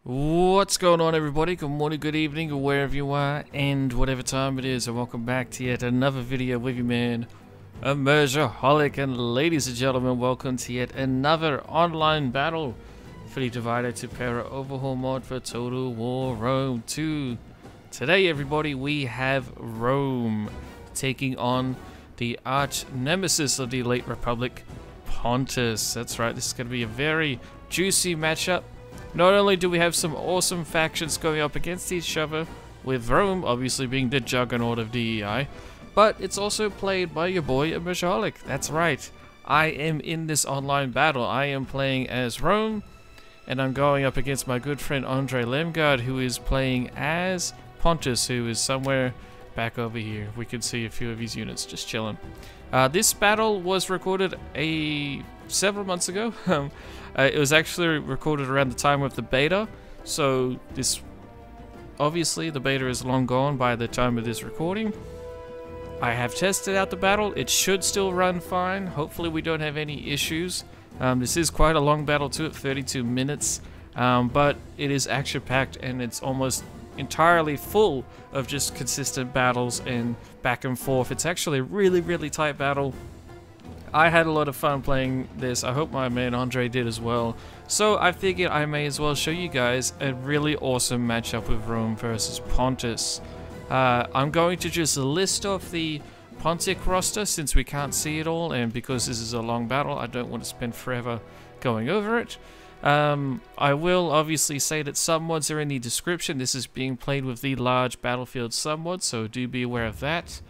What's going on, everybody? Good morning, good evening, or wherever you are, and whatever time it is, and welcome back to yet another video with you, man, Immersioholic. And ladies and gentlemen, welcome to yet another online battle for the Divided to Para Overhaul mod for Total War Rome 2. Today, everybody, we have Rome taking on the arch nemesis of the late Republic, Pontus. That's right, this is going to be a very juicy matchup. Not only do we have some awesome factions going up against each other, with Rome obviously being the juggernaut of DEI, but it's also played by your boy Immersioholic. That's right, I am in this online battle. I am playing as Rome, and I'm going up against my good friend Andre Lemgaard, who is playing as Pontus, who is somewhere back over here. We can see a few of his units just chilling. This battle was recorded several months ago. It was actually recorded around the time of the beta, so obviously the beta is long gone by the time of this recording. I have tested out the battle. It should still run fine. Hopefully we don't have any issues. This is quite a long battle too, at 32 minutes, but it is action-packed and it's almost entirely full of just consistent battles and back and forth. It's actually a really tight battle. I had a lot of fun playing this. I hope my man Andre did as well. So I figured I may as well show you guys a really awesome matchup with Rome versus Pontus. I'm going to just list off the Pontic roster since we can't see it all, and because this is a long battle, I don't want to spend forever going over it. I will obviously say that some mods are in the description. This is being played with the large battlefield submod, so do be aware of that.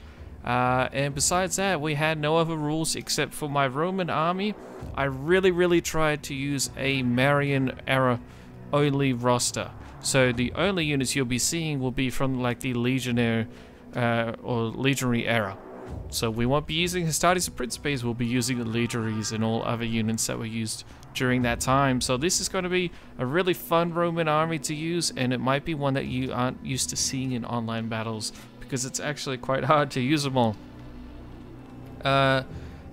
And besides that, we had no other rules except for my Roman army. I really tried to use a Marian era only roster. So the only units you'll be seeing will be from like the Legionnaire or Legionary era. So we won't be using Hastades and Principes, we'll be using the Legionaries and all other units that were used during that time. So this is going to be a really fun Roman army to use, and it might be one that you aren't used to seeing in online battles, because it's actually quite hard to use them all.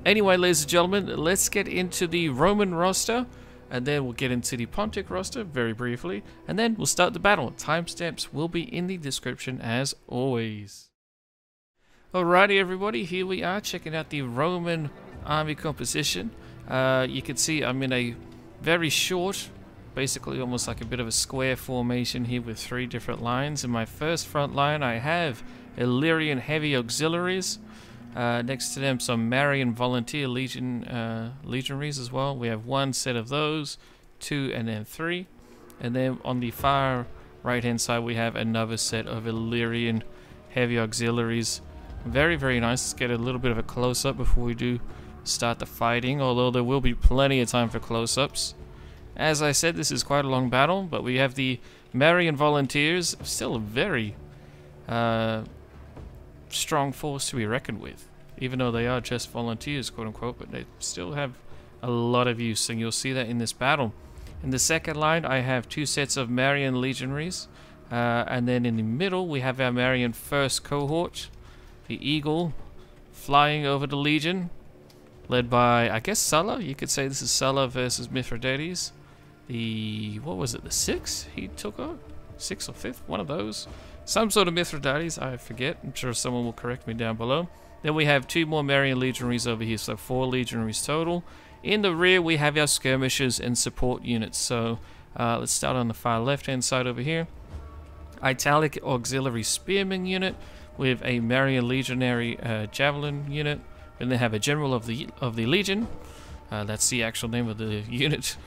Anyway, ladies and gentlemen, let's get into the Roman roster, and then we'll get into the Pontic roster very briefly, and then we'll start the battle. Timestamps will be in the description as always. Alrighty, everybody, here we are checking out the Roman army composition. You can see I'm in a very short, basically almost like a bit of a square formation here with 3 different lines. In my first front line I have Illyrian heavy auxiliaries. Next to them some Marian volunteer legionaries as well. We have 1 set of those, 2 and then 3. And then on the far right hand side we have another set of Illyrian heavy auxiliaries. Very nice. Let's get a little bit of a close-up before we do start the fighting, although there will be plenty of time for close-ups. As I said, this is quite a long battle, but we have the Marian volunteers, still a very strong force to be reckoned with, even though they are just volunteers, quote-unquote, but they still have a lot of use, and you'll see that in this battle. In the second line, I have 2 sets of Marian legionaries, and then in the middle, we have our Marian first cohort, the Eagle, flying over the Legion, led by, I guess, Sulla. You could say this is Sulla versus Mithridates. What was it, the 6th he took on? 6th or 5th? One of those. Some sort of Mithridates, I forget. I'm sure someone will correct me down below. Then we have 2 more Marian legionaries over here, so 4 legionaries total. In the rear, we have our skirmishers and support units. So let's start on the far left-hand side over here. Italic auxiliary spearman unit with a Marian legionary javelin unit. And they have a general of the Legion. That's the actual name of the unit,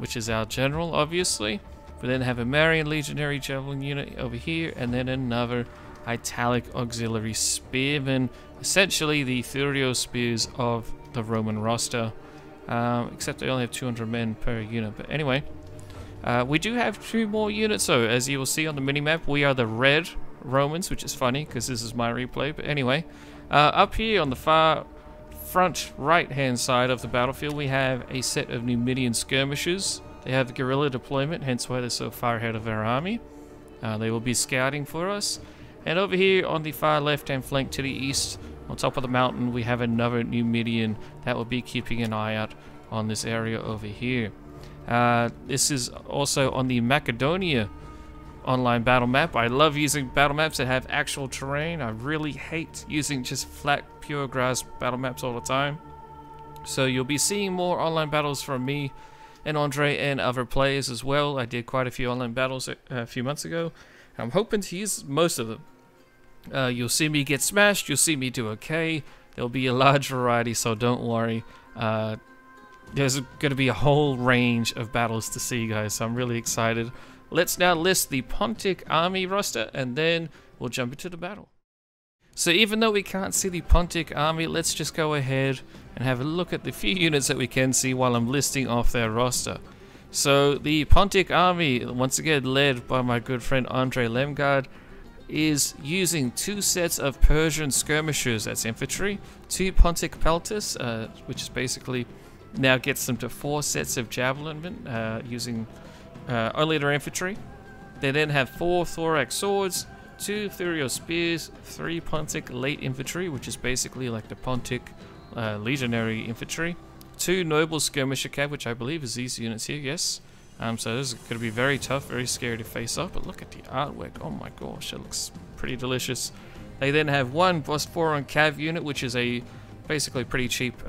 which is our general, obviously. We then have a Marian legionary javelin unit over here, and then another Italic auxiliary spearman, essentially the Thurio spears of the Roman roster, except they only have 200 men per unit. But anyway, we do have 2 more units. So as you will see on the minimap, we are the red Romans, which is funny because this is my replay. But anyway, up here on the far front right hand side of the battlefield, we have a set of Numidian skirmishers. They have guerrilla deployment, hence why they're so far ahead of our army. They will be scouting for us. And over here on the far left hand flank to the east, on top of the mountain, we have another Numidian that will be keeping an eye out on this area over here. This is also on the Macedonia online battle map. I love using battle maps that have actual terrain. I really hate using just flat, pure grass battle maps all the time. So you'll be seeing more online battles from me and Andre and other players as well. I did quite a few online battles a few months ago. I'm hoping to use most of them. You'll see me get smashed, you'll see me do okay. There'll be a large variety, so don't worry. There's going to be a whole range of battles to see, guys, so I'm really excited. Let's now list the Pontic army roster, and then we'll jump into the battle. So even though we can't see the Pontic army, let's just go ahead and have a look at the few units that we can see while I'm listing off their roster. So the Pontic army, once again led by my good friend Andre Lemgard, is using 2 sets of Persian skirmishers, that's infantry, 2 Pontic pelters, which is basically now gets them to 4 sets of javelinmen, using only their infantry. They then have 4 thorax swords, 2 Thurio spears, 3 Pontic late infantry, which is basically like the Pontic legionary infantry, 2 noble skirmisher cav, which I believe is these units here, yes. So this is going to be very tough, very scary to face off, but look at the artwork, oh my gosh, it looks pretty delicious. They then have 1 Bosporan cav unit, which is a basically pretty cheap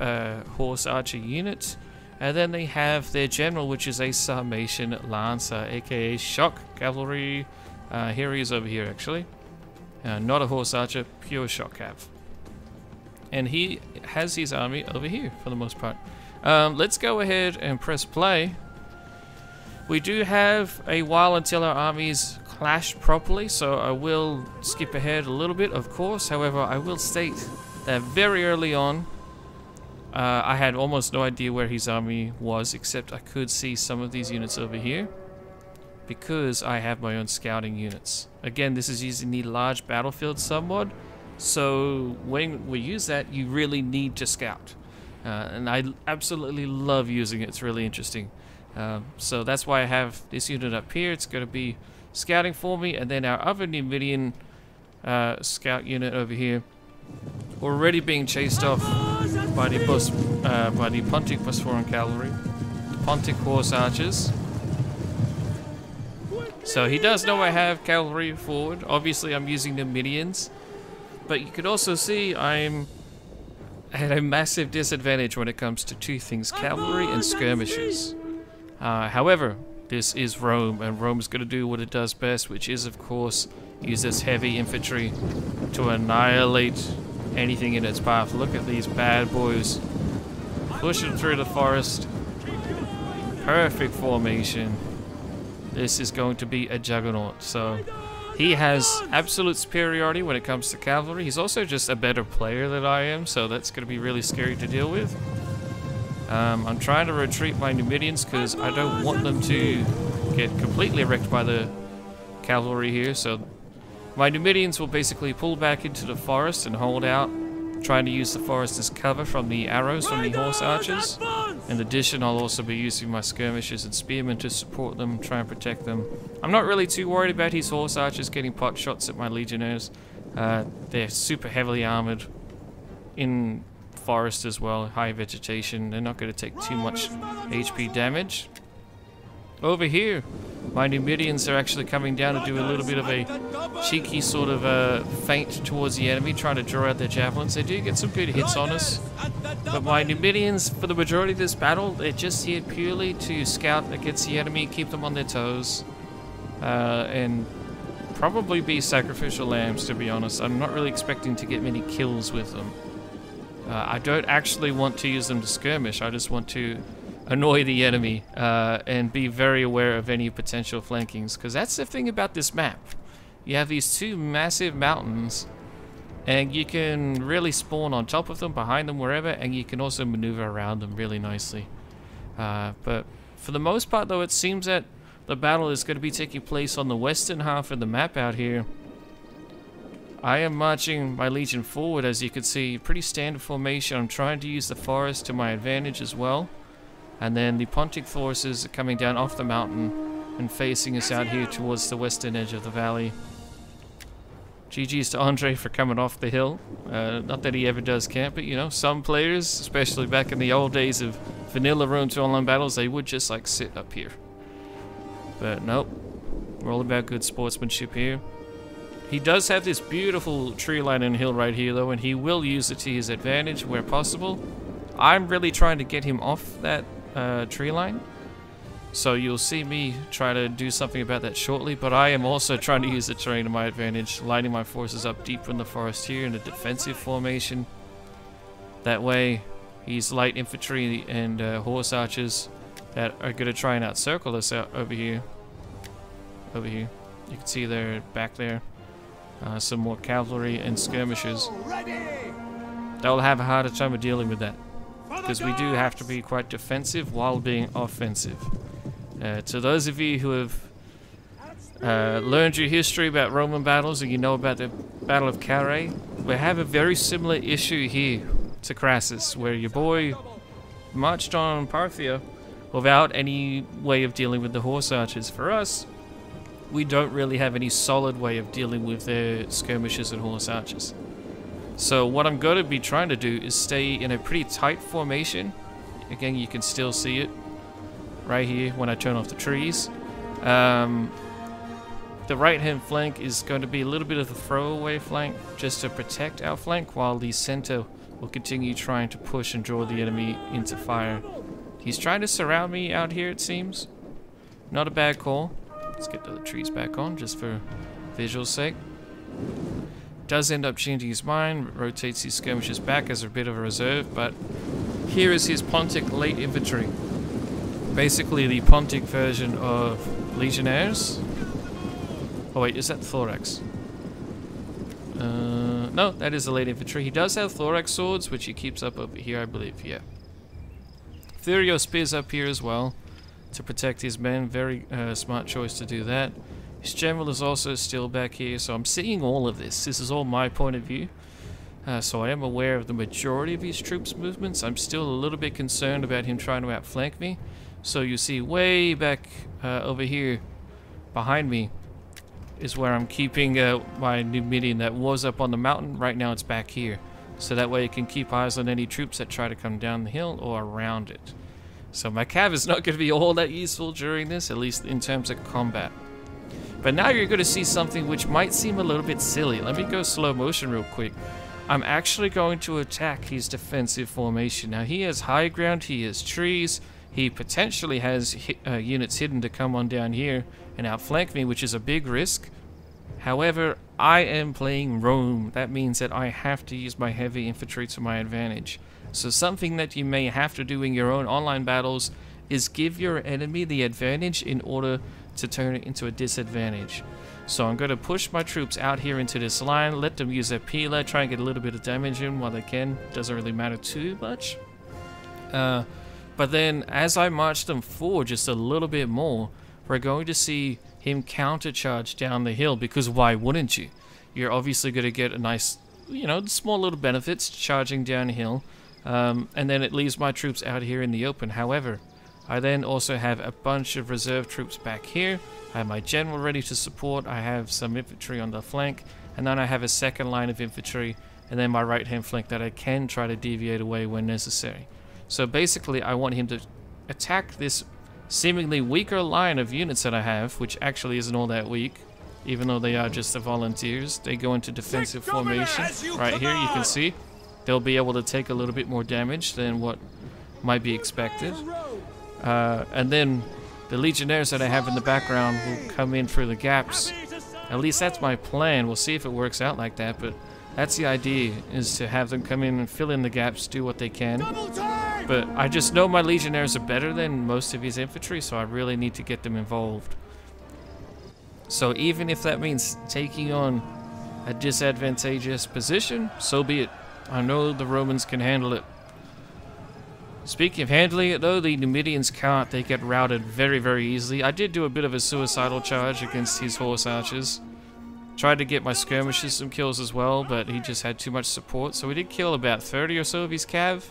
horse archer unit. And then they have their general, which is a Sarmatian lancer, aka shock cavalry. Here he is over here, actually. Not a horse archer, pure shock cav. And he has his army over here, for the most part. Let's go ahead and press play. We do have a while until our armies clash properly, so I will skip ahead a little bit, of course. However, I will state that very early on, I had almost no idea where his army was, except I could see some of these units over here, because I have my own scouting units. Again, this is using the large battlefield submod, so when we use that, you really need to scout. And I absolutely love using it, it's really interesting. So that's why I have this unit up here. It's going to be scouting for me, and then our other Numidian scout unit over here, already being chased off by the Pontic Bosporan cavalry, the Pontic horse archers. So he does know I have cavalry forward. Obviously I'm using Numidians, but you could also see I'm at a massive disadvantage when it comes to 2 things, cavalry and skirmishers. However, this is Rome, and Rome's going to do what it does best, which is, of course, use this heavy infantry to annihilate anything in its path. Look at these bad boys pushing through the forest. Perfect formation. This is going to be a juggernaut. So he has absolute superiority when it comes to cavalry. He's also just a better player than I am, so that's going to be really scary to deal with. I'm trying to retreat my Numidians because I don't want them to get completely wrecked by the cavalry here. So my Numidians will basically pull back into the forest and hold out, trying to use the forest as cover from the arrows from the horse archers. In addition, I'll also be using my skirmishers and spearmen to support them, try and protect them. I'm not really too worried about his horse archers getting pot shots at my legionnaires. They're super heavily armored in forest as well, high vegetation. They're not going to take too much HP damage. Over here, my Numidians are actually coming down to do a little bit of a cheeky sort of feint towards the enemy, trying to draw out their javelins. They do get some good hits on us, but my Numidians, for the majority of this battle, they're just here purely to scout against the enemy, keep them on their toes, and probably be sacrificial lambs, to be honest. I'm not really expecting to get many kills with them. I don't actually want to use them to skirmish. I just want to annoy the enemy and be very aware of any potential flankings, because that's the thing about this map. You have these 2 massive mountains, and you can really spawn on top of them, behind them, wherever, and you can also maneuver around them really nicely. But for the most part, though, it seems that the battle is going to be taking place on the western half of the map out here. I am marching my legion forward, as you can see, pretty standard formation. I'm trying to use the forest to my advantage as well. And then the Pontic forces are coming down off the mountain and facing us out here towards the western edge of the valley. GG's to Andre for coming off the hill. Not that he ever does camp, but you know, some players, especially back in the old days of vanilla Rome 2 online battles, they would just like sit up here. But nope, we're all about good sportsmanship here. He does have this beautiful tree line and hill right here though, and he will use it to his advantage where possible. I'm really trying to get him off that tree line. So you'll see me try to do something about that shortly, but I am also trying to use the terrain to my advantage, lining my forces up deep in the forest here in a defensive formation. That way, he's light infantry and horse archers that are going to try and outcircle us out over here. Over here. You can see they're back there. Some more cavalry and skirmishers. They'll have a harder time of dealing with that, because we do have to be quite defensive while being offensive. To those of you who have learned your history about Roman battles and you know about the Battle of Carrhae, we have a very similar issue here to Crassus, where your boy marched on Parthia without any way of dealing with the horse archers. For us, we don't really have any solid way of dealing with their skirmishers and horse archers. So what I'm going to be trying to do is stay in a pretty tight formation. Again, you can still see it right here when I turn off the trees. The right hand flank is going to be a little bit of a throwaway flank just to protect our flank, while the center will continue trying to push and draw the enemy into fire. He's trying to surround me out here, it seems. Not a bad call. Let's get the trees back on just for visual sake. Does end up changing his mind, rotates his skirmishers back as a bit of a reserve, but here is his Pontic late infantry. Basically the Pontic version of Legionnaires. Oh wait, is that Thorax? No, that is the late infantry. He does have Thorax swords, which he keeps up over here, I believe, yeah. Thurio spears up here as well to protect his men. Very smart choice to do that. His general is also still back here, so I'm seeing all of this. This is all my point of view. So I am aware of the majority of his troops' movements. I'm still a little bit concerned about him trying to outflank me. So you see way back over here behind me is where I'm keeping my Numidian that was up on the mountain. Right now it's back here. So that way it can keep eyes on any troops that try to come down the hill or around it. So my cav is not going to be all that useful during this, at least in terms of combat. But now you're going to see something which might seem a little bit silly. Let me go slow motion real quick. I'm actually going to attack his defensive formation. Now he has high ground, he has trees, he potentially has units hidden to come on down here and outflank me, which is a big risk. However, I am playing Rome. That means that I have to use my heavy infantry to my advantage. So something that you may have to do in your own online battles is give your enemy the advantage in order to turn it into a disadvantage. So I'm going to push my troops out here into this line, let them use their Pila, try and get a little bit of damage in while they can. Doesn't really matter too much. But then as I march them forward just a little bit more, we're going to see him countercharge down the hill, because why wouldn't you? You're obviously going to get a nice, you know, small little benefits charging downhill. And then it leaves my troops out here in the open. However, I then also have a bunch of reserve troops back here. I have my general ready to support. I have some infantry on the flank. And then I have a second line of infantry. And then my right hand flank that I can try to deviate away when necessary. So basically I want him to attack this seemingly weaker line of units that I have, which actually isn't all that weak. Even though they are just the volunteers. They go into defensive formation. Right here you can see. They'll be able to take a little bit more damage than what might be expected. And then the legionnaires that I have in the background will come in through the gaps. At least that's my plan. We'll see if it works out like that, but that's the idea, is to have them come in and fill in the gaps, do what they can. But I just know my legionnaires are better than most of his infantry, so I really need to get them involved. So even if that means taking on a disadvantageous position, so be it. I know the Romans can handle it. Speaking of handling it though, the Numidians can't. They get routed very, very easily. I did do a bit of a suicidal charge against his horse archers. Tried to get my skirmishers some kills as well, but he just had too much support. So we did kill about 30 or so of his cav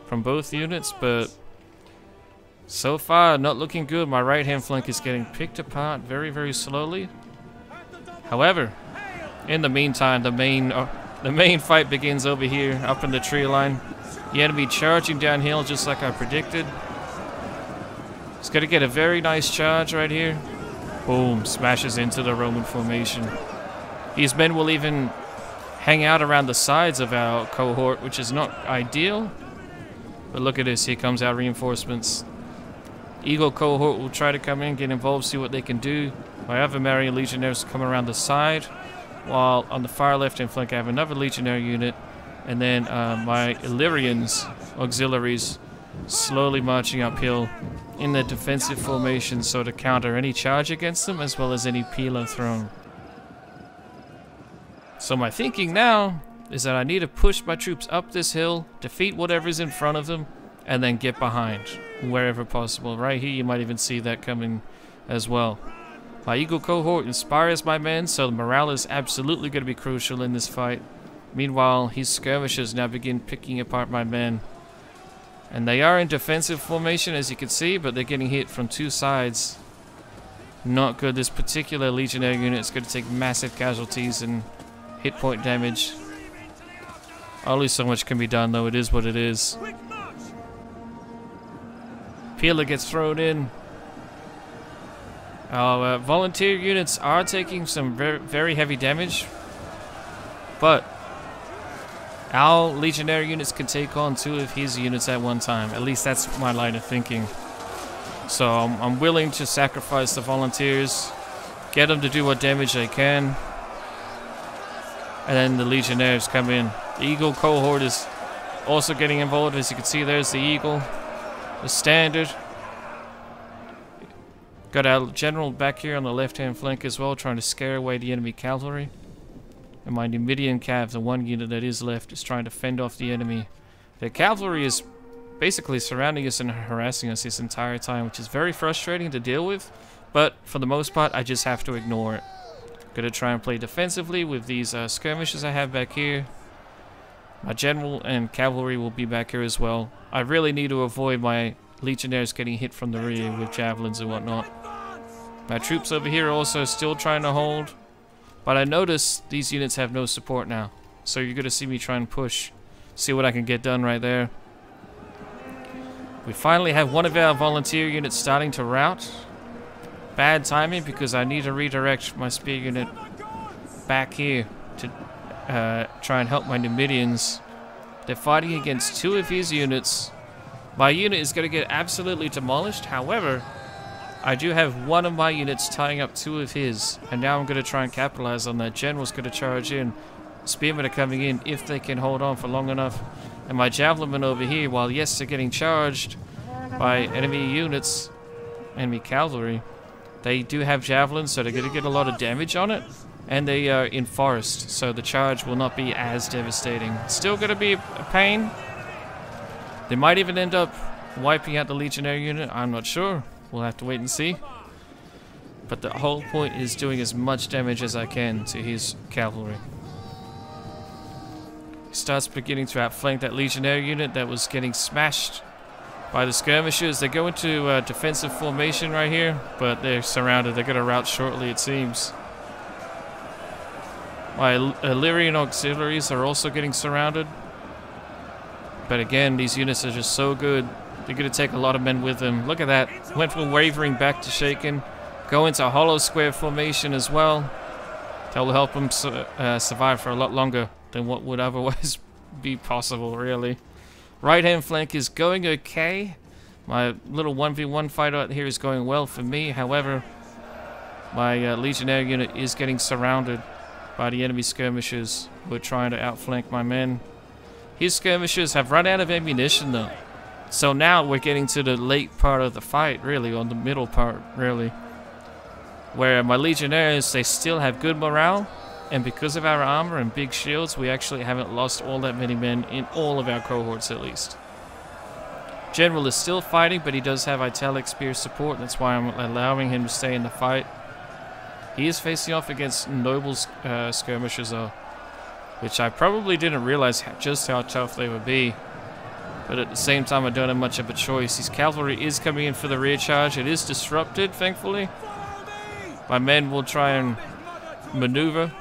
from both units, but so far not looking good. My right hand flank is getting picked apart very, very slowly. However, In the meantime, the main fight begins over here, up in the tree line. The enemy charging downhill just like I predicted. He's going to get a very nice charge right here. Boom, smashes into the Roman formation. These men will even hang out around the sides of our cohort, which is not ideal. But look at this, here comes our reinforcements. Eagle cohort will try to come in, get involved, see what they can do. My other Marian legionnaires come around the side. While on the far left-hand flank I have another legionnaire unit. And then my Illyrians, auxiliaries, slowly marching uphill in the defensive formation so to counter any charge against them as well as any pila thrown. So my thinking now is that I need to push my troops up this hill, defeat whatever's in front of them, and then get behind wherever possible. Right here you might even see that coming as well. My Eagle cohort inspires my men, so the morale is absolutely going to be crucial in this fight. Meanwhile, his skirmishers now begin picking apart my men. And they are in defensive formation as you can see, but they're getting hit from two sides. Not good. This particular legionnaire unit is going to take massive casualties and hit point damage. Only so much can be done though, it is what it is. Pila gets thrown in. Our volunteer units are taking some very heavy damage. But our legionnaire units can take on 2 of his units at one time. At least that's my line of thinking. So I'm willing to sacrifice the volunteers, get them to do what damage they can. And then the legionnaires come in. The Eagle cohort is also getting involved. As you can see, there's the Eagle, the standard. Got our general back here on the left-hand flank as well, trying to scare away the enemy cavalry. And my Numidian cav, the one unit that is left, is trying to fend off the enemy. The cavalry is basically surrounding us and harassing us this entire time, which is very frustrating to deal with. But for the most part, I just have to ignore it. Gonna try and play defensively with these skirmishes I have back here. My general and cavalry will be back here as well. I really need to avoid my legionnaires getting hit from the rear with javelins and whatnot. My troops over here are also still trying to hold. But I notice these units have no support now. So you're gonna see me try and push. See what I can get done right there. We finally have one of our volunteer units starting to rout. Bad timing because I need to redirect my spear unit back here to try and help my Numidians. They're fighting against 2 of his units. My unit is going to get absolutely demolished. However, I do have one of my units tying up 2 of his. And now I'm going to try and capitalize on that. General's going to charge in. Spearmen are coming in if they can hold on for long enough. And my javelinmen over here, while yes, they're getting charged by enemy units, enemy cavalry, they do have javelins, so they're going to get a lot of damage on it. And they are in forest, so the charge will not be as devastating. It's still going to be a pain. They might even end up wiping out the legionnaire unit. I'm not sure. We'll have to wait and see. But the whole point is doing as much damage as I can to his cavalry. He starts beginning to outflank that legionnaire unit that was getting smashed by the skirmishers. They go into defensive formation right here, but they're surrounded. They're going to rout shortly, it seems. My Illyrian auxiliaries are also getting surrounded. But again, these units are just so good. They're going to take a lot of men with them. Look at that. Went from wavering back to shaken. Go into hollow square formation as well. That will help them survive for a lot longer than what would otherwise be possible, really. Right-hand flank is going okay. My little 1v1 fight out here is going well for me. However, my legionnaire unit is getting surrounded by the enemy skirmishers who are trying to outflank my men. His skirmishers have run out of ammunition though. So now we're getting to the late part of the fight, really, or the middle part, really. Where my legionnaires, they still have good morale. And because of our armor and big shields, we actually haven't lost all that many men in all of our cohorts at least. General is still fighting, but he does have italic spear support. That's why I'm allowing him to stay in the fight. He is facing off against noble skirmishers though, which I probably didn't realize just how tough they would be. But at the same time, I don't have much of a choice. His cavalry is coming in for the rear charge. It is disrupted, thankfully. My men will try and maneuver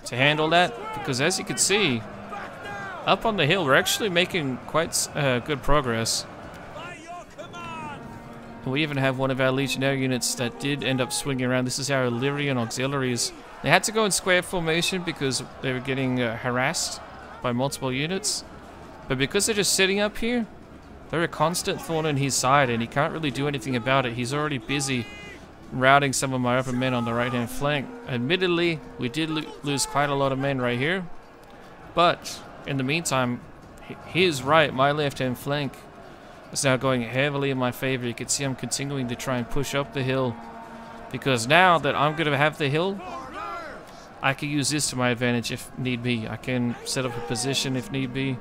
to handle that, because as you can see, up on the hill, we're actually making quite good progress. We even have one of our legionnaire units that did end up swinging around. This is our Illyrian auxiliaries. They had to go in square formation because they were getting harassed by multiple units. But because they're just sitting up here, they're a constant thorn in his side, and he can't really do anything about it. He's already busy routing some of my upper men on the right-hand flank. Admittedly, we did lose quite a lot of men right here. But in the meantime, his right, my left-hand flank, is now going heavily in my favor. You can see I'm continuing to try and push up the hill, because now that I'm going to have the hill, I can use this to my advantage if need be. I can set up a position if need be,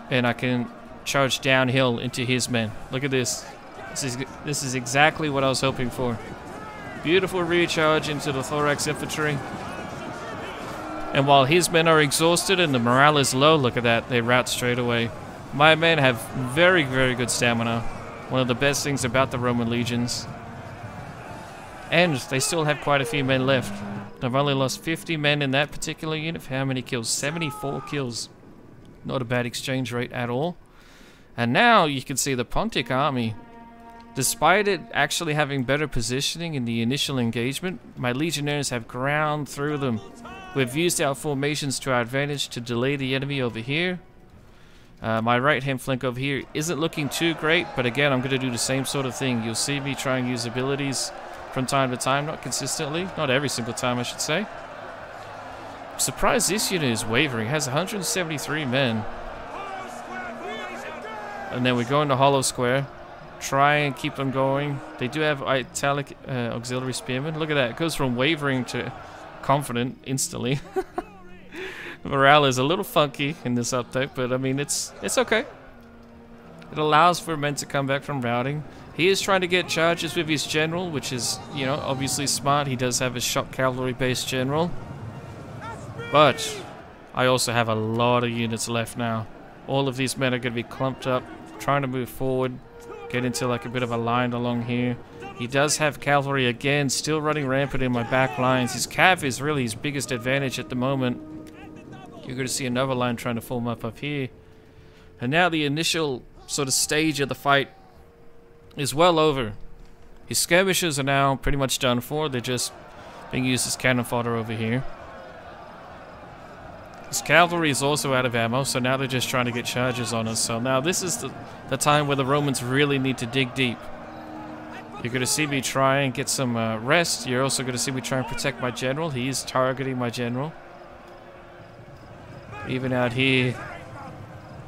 and I can charge downhill into his men. Look at this. This is exactly what I was hoping for. Beautiful recharge into the thorax infantry. And while his men are exhausted and the morale is low, look at that, they rout straight away. My men have very, very good stamina. One of the best things about the Roman legions. And they still have quite a few men left. They've only lost 50 men in that particular unit. For how many kills? 74 kills. Not a bad exchange rate at all. And now you can see the Pontic army. Despite it actually having better positioning in the initial engagement, my legionnaires have ground through them. We've used our formations to our advantage to delay the enemy over here. My right-hand flank over here isn't looking too great, but again, I'm going to do the same sort of thing. You'll see me try and use abilities from time to time, not consistently, not every single time, I should say. I'm surprised this unit is wavering. It has 173 men. And then we go into hollow square. Try and keep them going. They do have italic auxiliary spearmen. Look at that. It goes from wavering to confident instantly. Morale is a little funky in this update, but I mean, it's okay. It allows for men to come back from routing. He is trying to get charges with his general, which is, you know, obviously smart. He does have a shock cavalry based general. But I also have a lot of units left now. All of these men are going to be clumped up, trying to move forward, get into like a bit of a line along here. He does have cavalry again, still running rampant in my back lines. His cav is really his biggest advantage at the moment. You're going to see another line trying to form up here. And now the initial sort of stage of the fight is well over. His skirmishers are now pretty much done for. They're just being used as cannon fodder over here. His cavalry is also out of ammo, so now they're just trying to get charges on us. So now this is the time where the Romans really need to dig deep. You're going to see me try and get some rest. You're also going to see me try and protect my general. He is targeting my general. Even out here,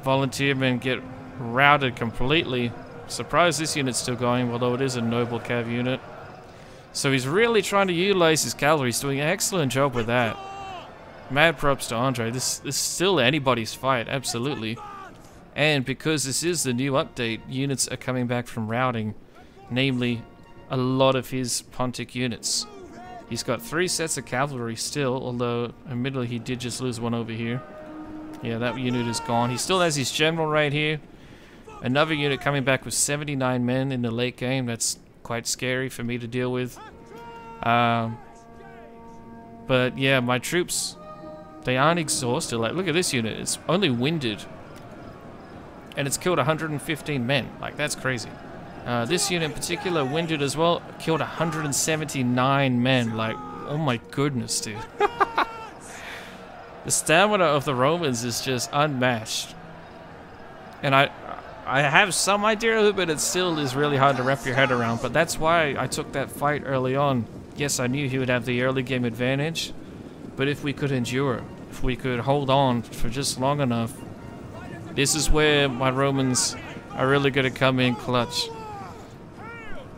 volunteer men get routed completely. Surprised this unit's still going, although it is a noble cav unit. So he's really trying to utilize his cavalry. He's doing an excellent job with that. Mad props to Andre. This is still anybody's fight, absolutely. And because this is the new update, units are coming back from routing. Namely, a lot of his Pontic units. He's got 3 sets of cavalry still, although admittedly he did just lose one over here. Yeah, that unit is gone. He still has his general right here. Another unit coming back with 79 men in the late game. That's quite scary for me to deal with. But yeah, my troops, they aren't exhausted. Like, look at this unit. It's only winded. And it's killed 115 men. Like, that's crazy. This unit in particular, winded as well, killed 179 men. Like, oh my goodness, dude. The stamina of the Romans is just unmatched. And I have some idea of it, but it still is really hard to wrap your head around. But that's why I took that fight early on. Yes, I knew he would have the early game advantage. But if we could endure, if we could hold on for just long enough, this is where my Romans are really going to come in clutch.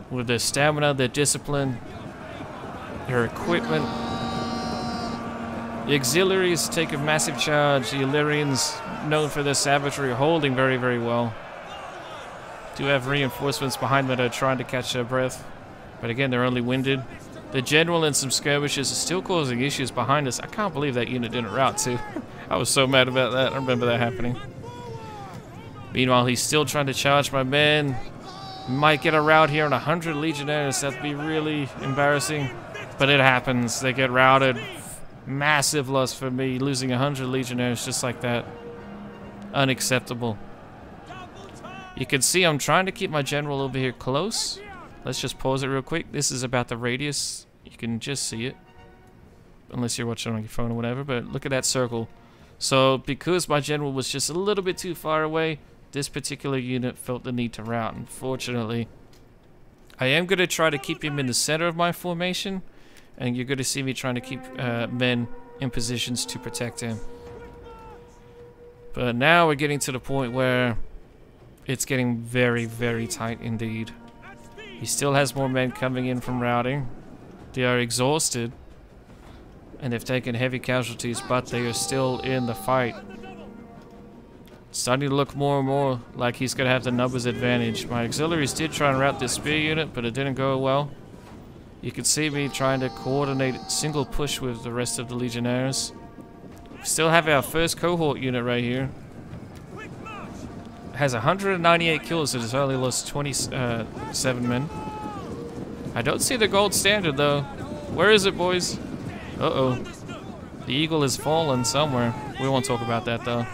With their stamina, their discipline, their equipment. The auxiliaries take a massive charge. The Illyrians, known for their savagery, are holding very, very well. Do have reinforcements behind them that are trying to catch their breath. But again, they're only winded. The general and some skirmishes are still causing issues behind us. I can't believe that unit didn't rout too. I was so mad about that. I remember that happening. Meanwhile, he's still trying to charge my men. Might get a rout here on 100 legionnaires. That'd be really embarrassing. But it happens. They get routed. Massive loss for me, losing 100 legionnaires just like that. Unacceptable. You can see I'm trying to keep my general over here close. Let's just pause it real quick. This is about the radius. You can just see it. Unless you're watching on your phone or whatever, but look at that circle. So, because my general was just a little bit too far away, this particular unit felt the need to rout. Unfortunately, I am going to try to keep him in the center of my formation, and you're going to see me trying to keep men in positions to protect him. But now we're getting to the point where it's getting very, very tight indeed. He still has more men coming in from routing. They are exhausted, and they've taken heavy casualties, but they are still in the fight. It's starting to look more and more like he's going to have the numbers advantage. My auxiliaries did try and rout this spear unit, but it didn't go well. You can see me trying to coordinate single push with the rest of the legionnaires. We still have our first cohort unit right here. It has 198 kills, it has only lost 27 men. I don't see the gold standard though. Where is it, boys? Uh-oh. The eagle has fallen somewhere. We won't talk about that though.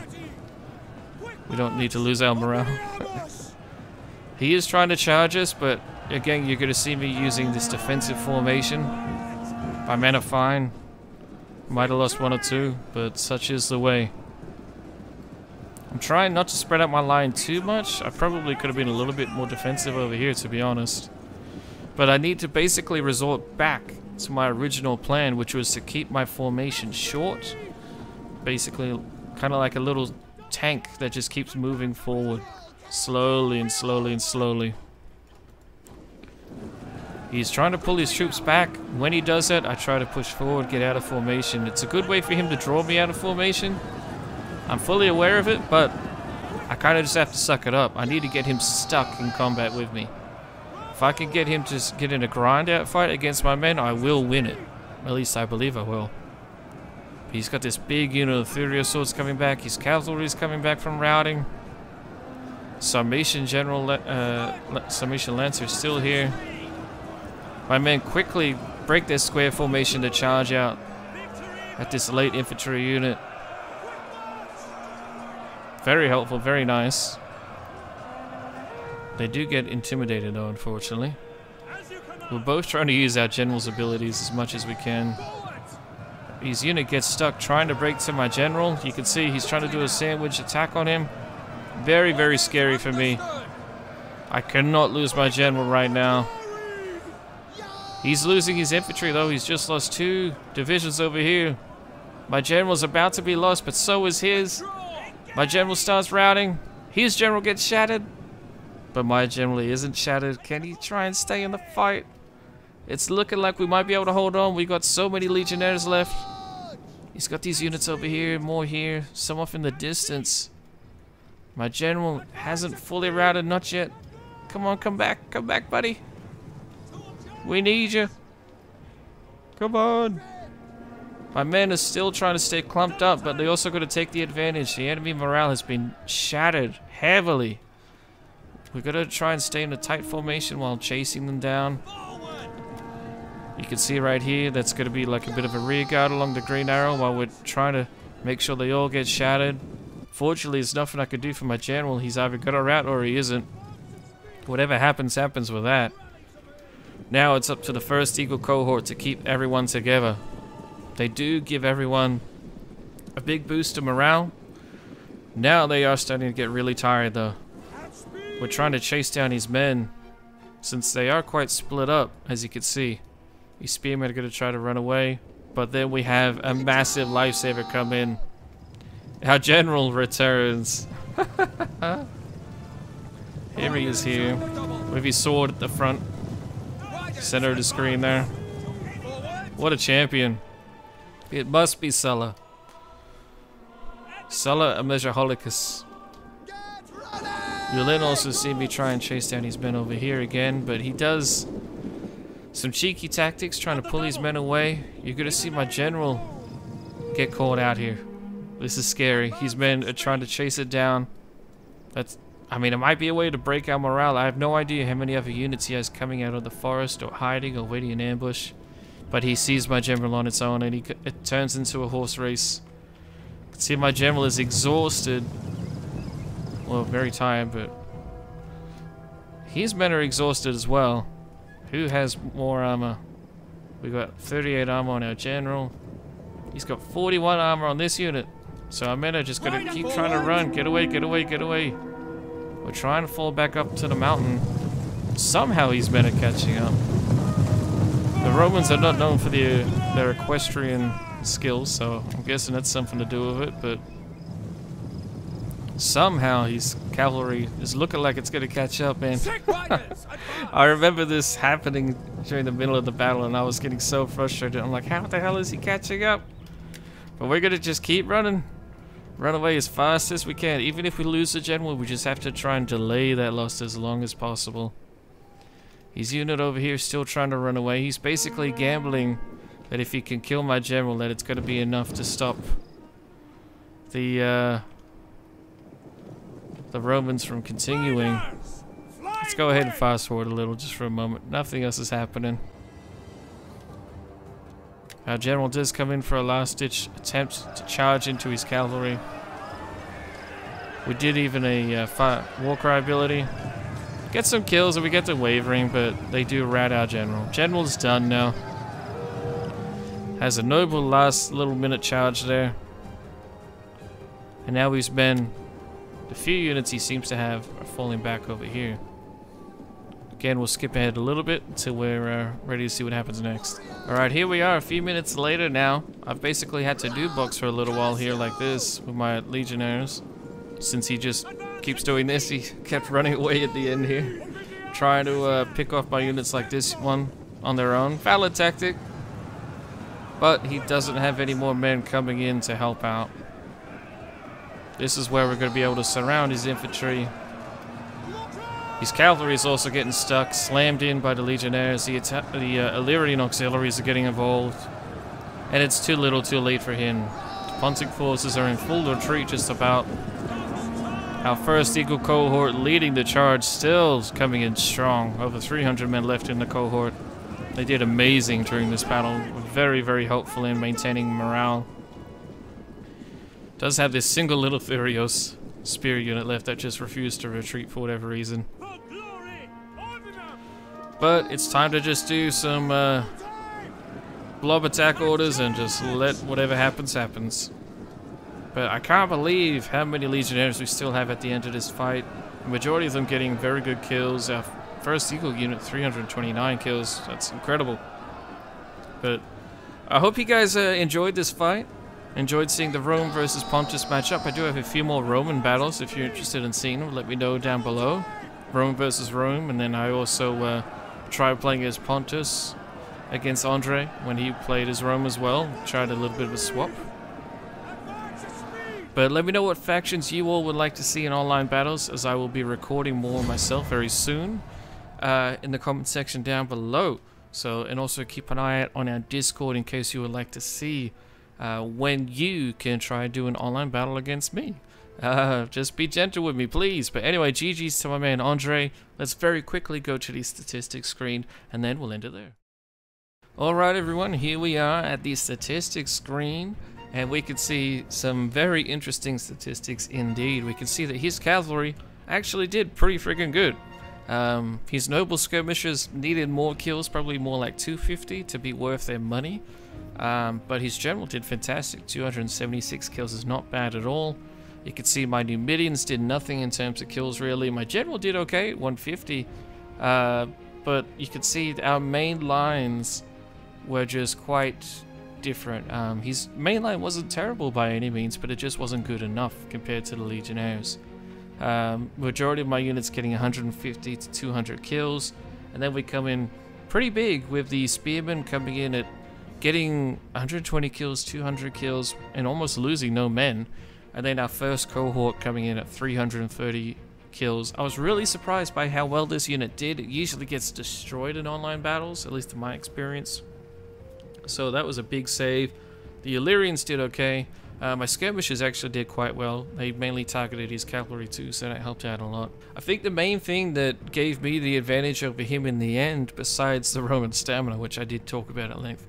We don't need to lose our morale. He is trying to charge us, but again, you're going to see me using this defensive formation. My men are fine. Might have lost one or two, but such is the way. I'm trying not to spread out my line too much. I probably could have been a little bit more defensive over here, to be honest. But I need to basically resort back to my original plan, which was to keep my formation short. Basically, kind of like a little tank that just keeps moving forward. Slowly and slowly and slowly. He's trying to pull his troops back. When he does that, I try to push forward, get out of formation. It's a good way for him to draw me out of formation. I'm fully aware of it, but I kind of just have to suck it up. I need to get him stuck in combat with me. If I can get him to get in a grind out fight against my men, I will win it. At least I believe I will. He's got this big unit of Thurio swords coming back. His cavalry is coming back from routing. Sarmatian Sarmatian Lancer is still here. My men quickly break their square formation to charge out at this late infantry unit. Very helpful, very nice. They do get intimidated though, unfortunately. We're both trying to use our general's abilities as much as we can. His unit gets stuck trying to break to my general. You can see he's trying to do a sandwich attack on him. Very, very scary for me. I cannot lose my general right now. He's losing his infantry though. He's just lost 2 divisions over here. My general's about to be lost, but so is his. My general starts routing. His general gets shattered. But my general isn't shattered. Can he try and stay in the fight? It's looking like we might be able to hold on. We got so many legionnaires left. He's got these units over here, more here, some off in the distance. My general hasn't fully routed, not yet. Come on, come back, buddy. We need you. Come on. My men are still trying to stay clumped up, but they also got to take the advantage. The enemy morale has been shattered heavily. We've got to try and stay in a tight formation while chasing them down. You can see right here, that's going to be like a bit of a rear guard along the green arrow while we're trying to make sure they all get shattered. Fortunately, there's nothing I could do for my general. He's either got a rout or he isn't. Whatever happens, happens with that. Now it's up to the first Eagle cohort to keep everyone together. They do give everyone a big boost to morale. Now they are starting to get really tired though. We're trying to chase down his men since they are quite split up, as you can see. These spearmen are going to try to run away, but then we have a massive lifesaver come in. Our general returns. Here he is here, with his sword at the front. Center of the screen there. What a champion. It must be Sulla. Sulla Amejaholicus. You'll then also see me try and chase down his men over here again, but he does some cheeky tactics trying to pull his men away. You're going to see my general get caught out here. This is scary. His men are trying to chase it down. I mean, it might be a way to break our morale. I have no idea how many other units he has coming out of the forest or hiding or waiting in ambush. But he sees my general on its own, and it turns into a horse race. You can see my general is exhausted. Well, very tired, but his men are exhausted as well. Who has more armor? We got 38 armor on our general. He's got 41 armor on this unit. So our men are just gonna keep trying to run. Get away, get away, get away. We're trying to fall back up to the mountain. Somehow his men are catching up. The Romans are not known for their equestrian skills, so I'm guessing that's something to do with it, but somehow his cavalry is looking like it's going to catch up, man. I remember this happening during the middle of the battle, and I was getting so frustrated. I'm like, how the hell is he catching up? But we're going to just keep running. Run away as fast as we can. Even if we lose the general, we just have to try and delay that loss as long as possible. His unit over here is still trying to run away. He's basically gambling that if he can kill my general, that it's going to be enough to stop the Romans from continuing. Let's go ahead and fast forward a little just for a moment. Nothing else is happening. Our general does come in for a last-ditch attempt to charge into his cavalry. We did even a war cry ability. Get some kills and we get the wavering, but they do rat our general. General's done now. Has a noble last little minute charge there. And now his men, the few units he seems to have, are falling back over here. Again, we'll skip ahead a little bit until we're ready to see what happens next. Alright, here we are a few minutes later now. I've basically had to do box for a little while here like this with my legionnaires. Since he just keeps doing this, he kept running away at the end here. Trying to pick off my units like this one on their own. Valid tactic. But he doesn't have any more men coming in to help out. This is where we're going to be able to surround his infantry. His cavalry is also getting stuck, slammed in by the legionnaires. The Illyrian auxiliaries are getting involved. And it's too little too late for him. The Pontic forces are in full retreat just about. Our first Eagle cohort leading the charge, still coming in strong. Over 300 men left in the cohort. They did amazing during this battle. Very, very helpful in maintaining morale. Does have this single little Furios spear unit left that just refused to retreat for whatever reason. But it's time to just do some blob attack orders and just let whatever happens, happens. But I can't believe how many legionnaires we still have at the end of this fight. The majority of them getting very good kills. Our first Eagle unit, 329 kills. That's incredible. But I hope you guys enjoyed this fight. Enjoyed seeing the Rome versus Pontus matchup. I do have a few more Roman battles. If you're interested in seeing them, let me know down below. Rome versus Rome. And then I also tried playing as Pontus against Andre when he played as Rome as well. Tried a little bit of a swap. But let me know what factions you all would like to see in online battles, as I will be recording more myself very soon in the comment section down below. So, and also keep an eye out on our Discord in case you would like to see when you can try and do an online battle against me. Just be gentle with me, please. But anyway, GG's to my man Andre. Let's very quickly go to the statistics screen, and then we'll end it there. Alright everyone, here we are at the statistics screen. And we can see some very interesting statistics indeed. We can see that his cavalry actually did pretty freaking good. His noble skirmishers needed more kills, probably more like 250 to be worth their money. But his general did fantastic. 276 kills is not bad at all. You can see my Numidians did nothing in terms of kills really. My general did okay, 150. But you can see our main lines were just quite different. His main line wasn't terrible by any means, but it just wasn't good enough compared to the legionnaires. Majority of my units getting 150 to 200 kills, and then we come in pretty big with the spearmen coming in at getting 120 kills, 200 kills, and almost losing no men. And then our first cohort coming in at 330 kills. I was really surprised by how well this unit did. It usually gets destroyed in online battles, at least in my experience. So that was a big save. The Illyrians did okay. My skirmishers actually did quite well. They mainly targeted his cavalry too, so that helped out a lot. I think the main thing that gave me the advantage over him in the end, besides the Roman stamina, which I did talk about at length,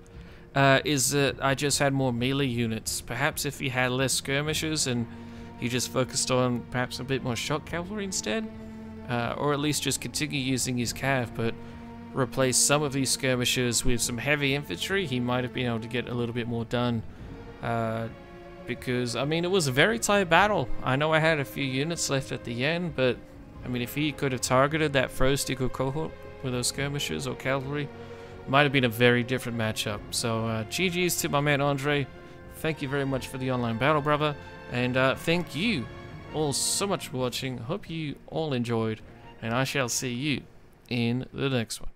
is that I just had more melee units. Perhaps if he had less skirmishers and he just focused on perhaps a bit more shock cavalry instead, or at least just continue using his cav, but replace some of these skirmishers with some heavy infantry, he might have been able to get a little bit more done. Because, I mean, it was a very tight battle. I know I had a few units left at the end, but, I mean, if he could have targeted that Frostigal cohort with those skirmishers or cavalry, might have been a very different matchup. So, GG's to my man Andre. Thank you very much for the online battle, brother. And thank you all so much for watching. Hope you all enjoyed, and I shall see you in the next one.